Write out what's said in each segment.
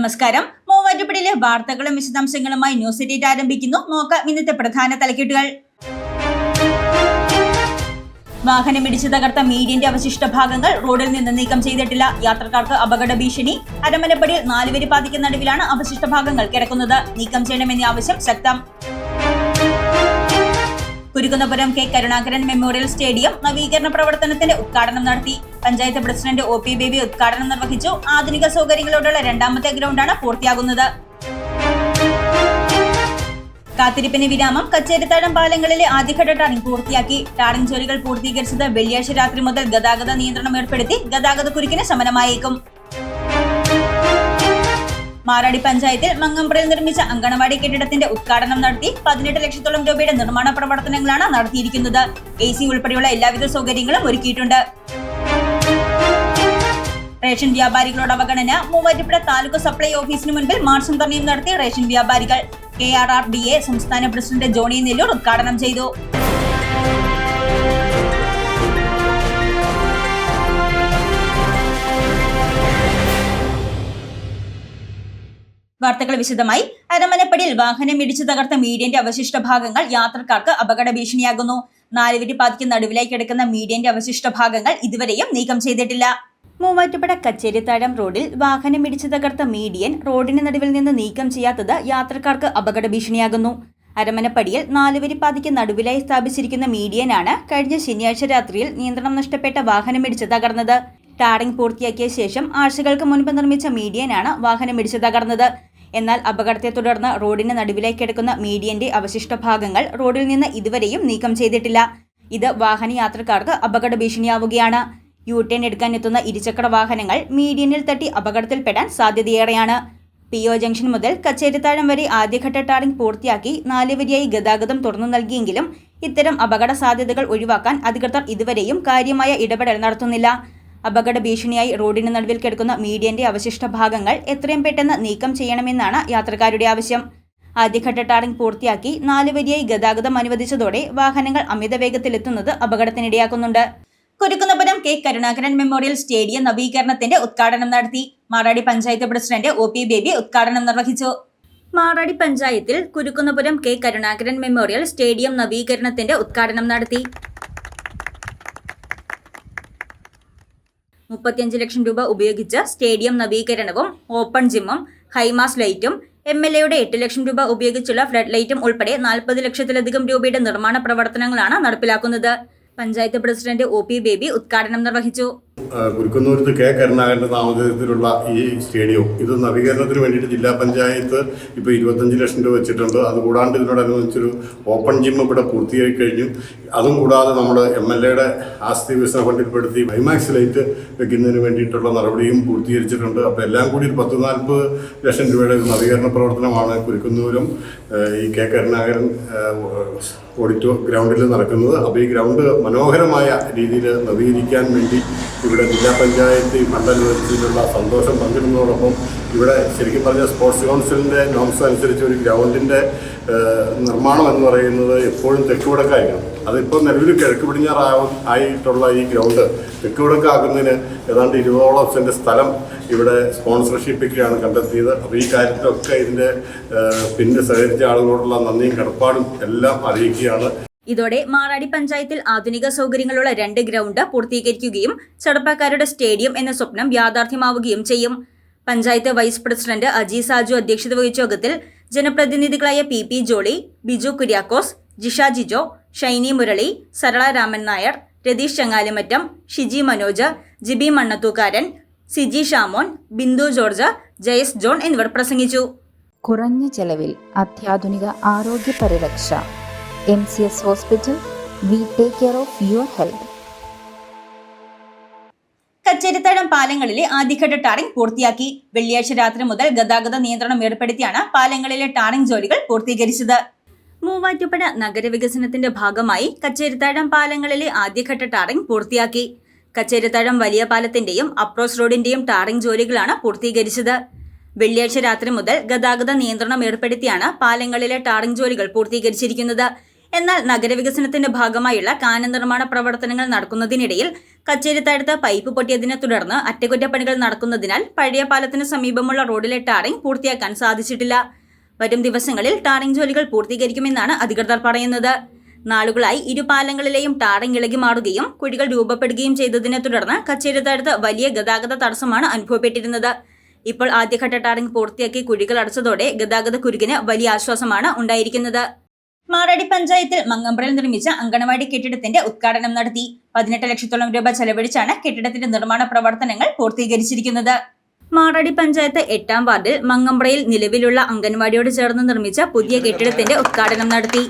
നമസ്കാരം. മൂവാറ്റുപുഴയിലെ വാർത്തകളും വിശദാംശങ്ങളുമായി ന്യൂസ് എഡിറ്റ് ആരംഭിക്കുന്നു. നോക്കാം ഇന്നത്തെ പ്രധാന തലക്കെട്ടുകൾ. വാഹനമിടിച്ച് തകർത്ത മീഡിയന്റെ അവശിഷ്ട ഭാഗങ്ങൾ റോഡിൽ നിന്ന് നീക്കം ചെയ്തിട്ടില്ല. യാത്രക്കാർക്ക് അപകട ഭീഷണി. അരമനപ്പടിയിൽ 4 വരി പാതയ്ക്ക് നടുവിലാണ് അവശിഷ്ട ഭാഗങ്ങൾ കിടക്കുന്നത്. നീക്കം ചെയ്യണമെന്ന ആവശ്യം ശക്തം. കുരുക്കുന്നപുരം കെ കരുണാകരൻ മെമ്മോറിയൽ സ്റ്റേഡിയം നവീകരണ പ്രവർത്തനത്തിന്റെ ഉദ്ഘാടനം നടത്തി. പഞ്ചായത്ത് പ്രസിഡന്റ് OP ബേബി ഉദ്ഘാടനം നിർവഹിച്ചു. ആധുനിക സൗകര്യങ്ങളോടുള്ള രണ്ടാമത്തെ ഗ്രൗണ്ടാണ് പൂർത്തിയാകുന്നത്. കാത്തിരിപ്പിന് വിരാമം. കച്ചേരിത്താഴം പാലങ്ങളിലെ ആദ്യഘട്ട ടാറിംഗ് പൂർത്തിയാക്കി. ടാറിംഗ് ജോലികൾ പൂർത്തീകരിച്ചത് വെള്ളിയാഴ്ച രാത്രി മുതൽ ഗതാഗത നിയന്ത്രണം ഏർപ്പെടുത്തി ഗതാഗത കുരുക്കിന് ശമനമായേക്കും. മാറാടി പഞ്ചായത്തിൽ മങ്ങമ്പ്രയിൽ നിർമ്മിച്ച അങ്കണവാടി കെട്ടിടത്തിന്റെ ഉദ്ഘാടനം നടത്തി. 18 ലക്ഷത്തോളം രൂപയുടെ നിർമ്മാണ പ്രവർത്തനങ്ങളാണ് നടത്തിയിരിക്കുന്നത്. AC ഉൾപ്പെടെയുള്ള എല്ലാവിധ സൗകര്യങ്ങളും ഒരുക്കിയിട്ടുണ്ട്. റേഷൻ വ്യാപാരികളോട് അവഗണന. മൂവാറ്റുപുഴ താലൂക്ക് സപ്ലൈ ഓഫീസിന് മുൻപിൽ മാർച്ചും ധർണയും നടത്തി റേഷൻ വ്യാപാരികൾ. KRRDA സംസ്ഥാന പ്രസിഡന്റ് ജോണി നെല്ലൂർ ഉദ്ഘാടനം ചെയ്തു. വാർത്തകൾ വിശദമായി. അരമനപ്പടിയിൽ വാഹനം ഇടിച്ചു തകർത്ത മീഡിയന്റെ അവശിഷ്ട ഭാഗങ്ങൾ യാത്രക്കാർക്ക് അപകട ഭീഷണിയാകുന്നു. 4 വരി പാതയ്ക്ക് നടുവിലായി കിടക്കുന്ന മീഡിയന്റെ അവശിഷ്ട ഭാഗങ്ങൾ ഇതുവരെയും നീക്കം ചെയ്തിട്ടില്ല. മൂവാറ്റുപുഴ കച്ചേരിത്താഴം റോഡിൽ വാഹനം ഇടിച്ചു തകർത്ത മീഡിയൻ റോഡിന് നടുവിൽ നിന്ന് നീക്കം ചെയ്യാത്തത് യാത്രക്കാർക്ക് അപകട ഭീഷണിയാകുന്നു. അരമനപ്പടിയിൽ 4 വരി പാതയ്ക്ക് നടുവിലായി സ്ഥാപിച്ചിരിക്കുന്ന മീഡിയനാണ് കഴിഞ്ഞ ശനിയാഴ്ച രാത്രിയിൽ നിയന്ത്രണം നഷ്ടപ്പെട്ട വാഹനമിടിച്ച് തകർന്നത്. ടാറിംഗ് പൂർത്തിയാക്കിയ ശേഷം ആഴ്ചകൾക്ക് മുൻപ് നിർമ്മിച്ച മീഡിയനാണ് വാഹനമിടിച്ച് തകർന്നത്. എന്നാൽ അപകടത്തെ തുടർന്ന് റോഡിന് നടുവിലായി കിടക്കുന്ന മീഡിയന്റെ അവശിഷ്ട ഭാഗങ്ങൾ റോഡിൽ നിന്ന് ഇതുവരെയും നീക്കം ചെയ്തിട്ടില്ല. ഇത് വാഹനയാത്രക്കാർക്ക് അപകട ഭീഷണിയാവുകയാണ്. U-ടേൺ എടുക്കാൻ എത്തുന്ന ഇരുചക്ര വാഹനങ്ങൾ മീഡിയനിൽ തട്ടി അപകടത്തിൽപ്പെടാൻ സാധ്യതയേറെയാണ്. PO ജംഗ്ഷൻ മുതൽ കച്ചേരിത്താഴം വരെ ആദ്യഘട്ട ടാറിംഗ് പൂർത്തിയാക്കി 4 വരിയായി ഗതാഗതം തുറന്നു നൽകിയെങ്കിലും ഇത്തരം അപകട സാധ്യതകൾ ഒഴിവാക്കാൻ അധികൃതർ ഇതുവരെയും കാര്യമായ ഇടപെടൽ നടത്തുന്നില്ല. അപകട ഭീഷണിയായി റോഡിന് നടുവിൽ കിടക്കുന്ന മീഡിയന്റെ അവശിഷ്ട ഭാഗങ്ങൾ എത്രയും പെട്ടെന്ന് നീക്കം ചെയ്യണമെന്നാണ് യാത്രക്കാരുടെ ആവശ്യം. ആദ്യഘട്ട ടാറിംഗ് പൂർത്തിയാക്കി 4 വരിയായി ഗതാഗതം അനുവദിച്ചതോടെ വാഹനങ്ങൾ അമിത വേഗത്തിലെത്തുന്നത് അപകടത്തിനിടയാക്കുന്നുണ്ട്. കുരുക്കുന്നപുരം കെ കരുണാകരൻ മെമ്മോറിയൽ സ്റ്റേഡിയം നവീകരണത്തിന്റെ ഉദ്ഘാടനം നടത്തി. Maradi panchayat president OP baby ഉദ്ഘാടനം നിർവഹിച്ചു. മാറാടി പഞ്ചായത്തിൽ കുരുക്കുന്നപുരം കെ കരുണാകരൻ മെമ്മോറിയൽ സ്റ്റേഡിയം നവീകരണത്തിന്റെ ഉദ്ഘാടനം നടത്തി. 35 ലക്ഷം രൂപ ഉപയോഗിച്ച് സ്റ്റേഡിയം നവീകരണവും ഓപ്പൺ ജിമ്മും ഹൈമാസ് ലൈറ്റും MLAയുടെ 8 ലക്ഷം രൂപ ഉപയോഗിച്ചുള്ള ഫ്ലഡ് ലൈറ്റും ഉൾപ്പെടെ 40 ലക്ഷത്തിലധികം രൂപയുടെ നിർമ്മാണ പ്രവർത്തനങ്ങളാണ് നടപ്പിലാക്കുന്നത്. പഞ്ചായത്ത് പ്രസിഡന്റ് OP ബേബി ഉദ്ഘാടനം നിർവഹിച്ചു. കുരുക്കുന്നൂരത്ത് കെ കരുണാകരന്റെ നാമധേയത്തിലുള്ള ഈ സ്റ്റേഡിയം ഇത് നവീകരണത്തിന് വേണ്ടിയിട്ട് ജില്ലാ പഞ്ചായത്ത് ഇപ്പോൾ 25 ലക്ഷം രൂപ വെച്ചിട്ടുണ്ട്. അതുകൂടാണ്ട് ഇതിനോടനുബന്ധിച്ചൊരു ഓപ്പൺ ജിം ഇവിടെ പൂർത്തിയായി കഴിഞ്ഞു. അതും കൂടാതെ നമ്മൾ MLAയുടെ ആസ്തി വികസന ഫണ്ടിൽപ്പെടുത്തി ഹൈമാക്സ് ലൈറ്റ് വെക്കുന്നതിന് വേണ്ടിയിട്ടുള്ള നടപടിയും പൂർത്തീകരിച്ചിട്ടുണ്ട്. അപ്പോൾ എല്ലാം കൂടി ഒരു 40 ലക്ഷം രൂപയുടെ നവീകരണ പ്രവർത്തനമാണ് കുരുക്കുന്നൂരും ഈ കെ കരുണാകരൻ ഗ്രൗണ്ടിൽ നടക്കുന്നത്. അപ്പോൾ ഈ ഗ്രൗണ്ട് മനോഹരമായ രീതിയിൽ നവീകരിക്കാൻ വേണ്ടി ഇവിടെ ജില്ലാ പഞ്ചായത്ത് ഫണ്ട് അനുവദിച്ചതിലുള്ള സന്തോഷം പങ്കിടുന്നതോടൊപ്പം ഇവിടെ ശരിക്കും പറഞ്ഞാൽ സ്പോർട്സ് കൗൺസിലിൻ്റെ നോംസ് അനുസരിച്ച് ഒരു ഗ്രൗണ്ടിൻ്റെ നിർമ്മാണം എന്ന് പറയുന്നത് എപ്പോഴും തെക്കുവടക്കായിരിക്കണം. അതിപ്പോൾ നിലവിൽ കിഴക്ക് പടിഞ്ഞാറായിട്ടുള്ള ഈ ഗ്രൗണ്ട് തെക്കുവടക്കാക്കുന്നതിന് ഏതാണ്ട് 20ഓളം സെൻറ്റ് സ്ഥലം ഇവിടെ സ്പോൺസർഷിപ്പിക്കുകയാണ് കണ്ടെത്തിയത്. അപ്പോൾ ഈ കാര്യത്തിലൊക്കെ ഇതിൻ്റെ പിന്നെ സഹകരിച്ച ആളുകളോടുള്ള നന്ദിയും കടപ്പാടും എല്ലാം അറിയിക്കുകയാണ്. ഇതോടെ മാറാടി പഞ്ചായത്തിൽ ആധുനിക സൗകര്യങ്ങളുള്ള 2 ഗ്രൗണ്ട് പൂർത്തീകരിക്കുകയും ചെറുപ്പക്കാരുടെ സ്റ്റേഡിയം എന്ന സ്വപ്നം യാഥാർത്ഥ്യമാവുകയും ചെയ്യും. പഞ്ചായത്ത് വൈസ് പ്രസിഡന്റ് അജി സാജു അധ്യക്ഷത വഹിച്ച യോഗത്തിൽ ജനപ്രതിനിധികളായ PP ജോളി, ബിജു കുര്യാക്കോസ്, ജിഷ ജിജോ, ഷൈനി മുരളി, സരള രാമൻ നായർ, രതീഷ് ചങ്ങാലിമറ്റം, ഷിജി മനോജ്, ജിബി മണ്ണത്തൂക്കാരൻ, സിജി ഷാമോൻ, ബിന്ദു ജോർജ്, ജയസ് ജോൺ എന്നിവർ പ്രസംഗിച്ചു. കുറഞ്ഞ ചെലവിൽ അത്യാധുനിക ആരോഗ്യ പരിരക്ഷ. MCS hospital. We take care of your health. Kacherithazham പാലങ്ങളിലെ ആദ്യഘട്ട ടാറിംഗ് പൂർത്തിയാക്കി. വെള്ളിയാഴ്ച രാത്രി മുതൽ ഗതാഗത നിയന്ത്രണം ഏർപ്പെടുത്തിയാണ് പാലങ്ങളിലെ ടാറിംഗ് ജോലികൾ പൂർത്തീകരിച്ചത്. മൂവാറ്റുപുഴ നഗരവികസനത്തിന്റെ ഭാഗമായി കച്ചേരിത്താഴം പാലങ്ങളിലെ ആദ്യഘട്ട ടാറിംഗ് പൂർത്തിയാക്കി. കച്ചേരിത്താഴം വലിയ പാലത്തിന്റെയും അപ്രോച്ച് റോഡിന്റെയും ടാറിംഗ് ജോലികളാണ് പൂർത്തീകരിച്ചത്. വെള്ളിയാഴ്ച രാത്രി മുതൽ ഗതാഗത നിയന്ത്രണം ഏർപ്പെടുത്തിയാണ് പാലങ്ങളിലെ ടാറിംഗ് ജോലികൾ പൂർത്തീകരിച്ചിരിക്കുന്നത്. എന്നാൽ നഗരവികസനത്തിന്റെ ഭാഗമായുള്ള കാന നിർമ്മാണ പ്രവർത്തനങ്ങൾ നടക്കുന്നതിനിടയിൽ കച്ചേരിത്താഴത്ത് പൈപ്പ് പൊട്ടിയതിനെ തുടർന്ന് അറ്റകുറ്റപ്പണികൾ നടക്കുന്നതിനാൽ പഴയ പാലത്തിന് സമീപമുള്ള റോഡിലെ ടാറിംഗ് പൂർത്തിയാക്കാൻ സാധിച്ചിട്ടില്ല. വരും ദിവസങ്ങളിൽ ടാറിംഗ് ജോലികൾ പൂർത്തീകരിക്കുമെന്നാണ് അധികൃതർ പറയുന്നത്. നാളുകളായി ഇരു പാലങ്ങളിലെയും ടാറിംഗ് ഇളകി മാറുകയും കുഴികൾ രൂപപ്പെടുകയും ചെയ്തതിനെ തുടർന്ന് കച്ചേരിത്താഴത്ത് വലിയ ഗതാഗത തടസ്സമാണ് അനുഭവപ്പെട്ടിരുന്നത്. ഇപ്പോൾ ആദ്യഘട്ട ടാറിംഗ് പൂർത്തിയാക്കി കുഴികൾ അടച്ചതോടെ ഗതാഗത കുരുക്കിന് വലിയ ആശ്വാസമാണ് ഉണ്ടായിരിക്കുന്നത്. മാറാടി പഞ്ചായത്തിൽ മങ്ങമ്പ്രയിൽ നിർമ്മിച്ച അങ്കണവാടി കെട്ടിടത്തിന്റെ ഉദ്ഘാടനം നടത്തി. 18 ലക്ഷത്തോളം രൂപ ചെലവഴിച്ചാണ് കെട്ടിടത്തിന്റെ നിർമ്മാണ പ്രവർത്തനങ്ങൾ പൂർത്തീകരിച്ചിരിക്കുന്നത്. മാറാടി പഞ്ചായത്ത് 8-ാം വാർഡിൽ മങ്ങമ്പ്രയിൽ നിലവിലുള്ള അംഗൻവാടിയോട് ചേർന്ന് നിർമ്മിച്ച പുതിയ കെട്ടിടത്തിന്റെ ഉദ്ഘാടനം നടത്തി.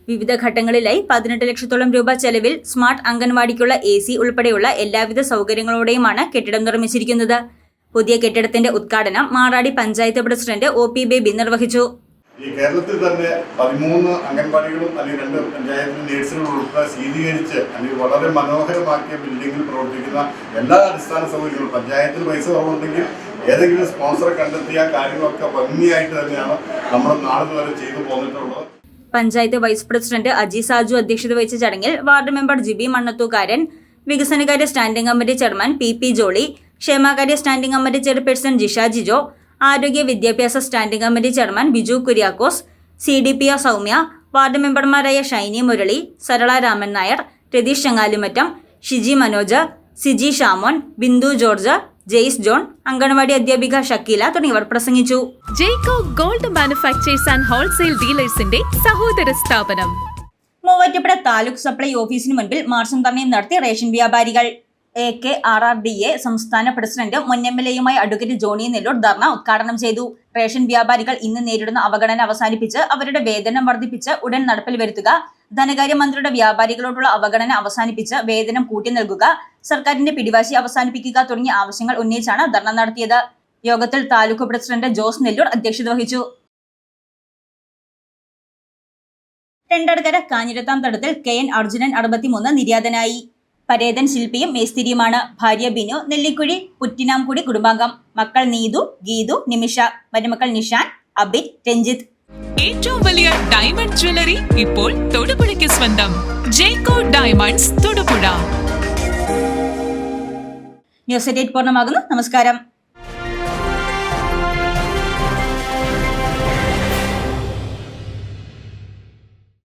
വിവിധ ഘട്ടങ്ങളിലായി 18 ലക്ഷത്തോളം രൂപ ചെലവിൽ സ്മാർട്ട് അംഗൻവാടിക്കുള്ള AC ഉൾപ്പെടെയുള്ള എല്ലാവിധ സൗകര്യങ്ങളോടെയുമാണ് കെട്ടിടം നിർമ്മിച്ചിരിക്കുന്നത്. പുതിയ കെട്ടിടത്തിന്റെ ഉദ്ഘാടനം Maradi panchayat president OP baby നിർവഹിച്ചു. ഈ കേരളത്തിൽ തന്നെ 13 അംഗൻവാടികളും അല്ലെങ്കിൽ 2 പഞ്ചായത്ത് നേഴ്സുകളും ഉൾപ്പെടെ ശീതീകരിച്ച് അല്ലെങ്കിൽ വളരെ മനോഹരമാക്കിയ ബിൽഡിങ്ങിൽ പ്രവർത്തിക്കുന്ന എല്ലാ അടിസ്ഥാന സൗകര്യങ്ങളും പഞ്ചായത്തിൽ പൈസ കുറവുണ്ടെങ്കിൽ ഏതെങ്കിലും സ്പോൺസറെ കണ്ടെത്തിയ കാര്യങ്ങളൊക്കെ ഭംഗിയായിട്ട് തന്നെയാണ് നമ്മുടെ നാട് വരെ ചെയ്തു പോന്നിട്ടുള്ളത്. പഞ്ചായത്ത് വൈസ് പ്രസിഡന്റ് അജി സാജു അധ്യക്ഷത വഹിച്ച ചടങ്ങിൽ വാർഡ് മെമ്പർ ജിബി മണ്ണത്തൂക്കാരൻ, വികസനകാര്യ standing committee chairman PP Jolly, ക്ഷേമകാര്യ standing committee chairperson Jisha Jijo, ആരോഗ്യ വിദ്യാഭ്യാസ standing committee chairman Biju Kuriakose, CDPO Soumya, ward മെമ്പർമാരായ ഷൈനി മുരളി, സരള രാമൻ നായർ, രതീഷ് ചങ്ങാലിമറ്റം, ഷിജി മനോജ്, സിജി ഷാമോൻ, ബിന്ദു ജോർജ്, ജെയ്സ് ജോൺ, അംഗൻവാടി അധ്യാപിക ഷക്കീല തുടങ്ങിയവർ പ്രസംഗിച്ചു. Jeco gold manufactures and wholesale ഡീലേഴ്സിന്റെ സഹോദര സ്ഥാപനം. മൂവാറ്റുപുഴ താലൂക്ക് സപ്ലൈ ഓഫീസിന് മുൻപിൽ മാർച്ചും ധർണയും നടത്തി റേഷൻ വ്യാപാരികൾ. AKRRDA സംസ്ഥാന പ്രസിഡന്റ് മുൻ MLAയുമായ അഡ്വക്കേറ്റ് ജോണി നെല്ലൂർ ധർണ ഉദ്ഘാടനം ചെയ്തു. റേഷൻ വ്യാപാരികൾ ഇന്ന് നേരിടുന്ന അവഗണന അവസാനിപ്പിച്ച് അവരുടെ വേതനം വർദ്ധിപ്പിച്ച് ഉടൻ നടപ്പിൽ വരുത്തുക, ധനകാര്യമന്ത്രിയുടെ വ്യാപാരികളോടുള്ള അവഗണന അവസാനിപ്പിച്ച് വേതനം കൂട്ടി നൽകുക, സർക്കാരിന്റെ പിടിവാശി അവസാനിപ്പിക്കുക തുടങ്ങിയ ആവശ്യങ്ങൾ ഉന്നയിച്ചാണ് ധർണ നടത്തിയത്. യോഗത്തിൽ താലൂക്ക് പ്രസിഡന്റ് ജോസ് നെല്ലൂർ അധ്യക്ഷത വഹിച്ചു. രണ്ടടകര കാഞ്ഞിരത്താം തടത്തിൽ KN അർജുനൻ 63 നിര്യാതനായി. പരേതൻ ശില്പിയും മേസ്തിരിയുമാണ്. ഭാര്യ ബിനു, നെല്ലിക്കുഴി പുറ്റിനാംകുടി കുടുംബാംഗം. മക്കൾ നീതു, ഗീതു, നിമിഷ. മരുമക്കൾ നിഷാൻ, അബിൻ, രഞ്ജിത്ത്. ഏറ്റവും വലിയ ഡയമണ്ട് ജ്വല്ലറി ഇപ്പോൾ തൊടുപുഴയ്ക്ക് സ്വന്തം ജേക്കോ ഡയമണ്ട്സ് തൊടുപുഴ. ന്യൂസ് 8 പൂർണ്ണമാകുന്നു. നമസ്കാരം.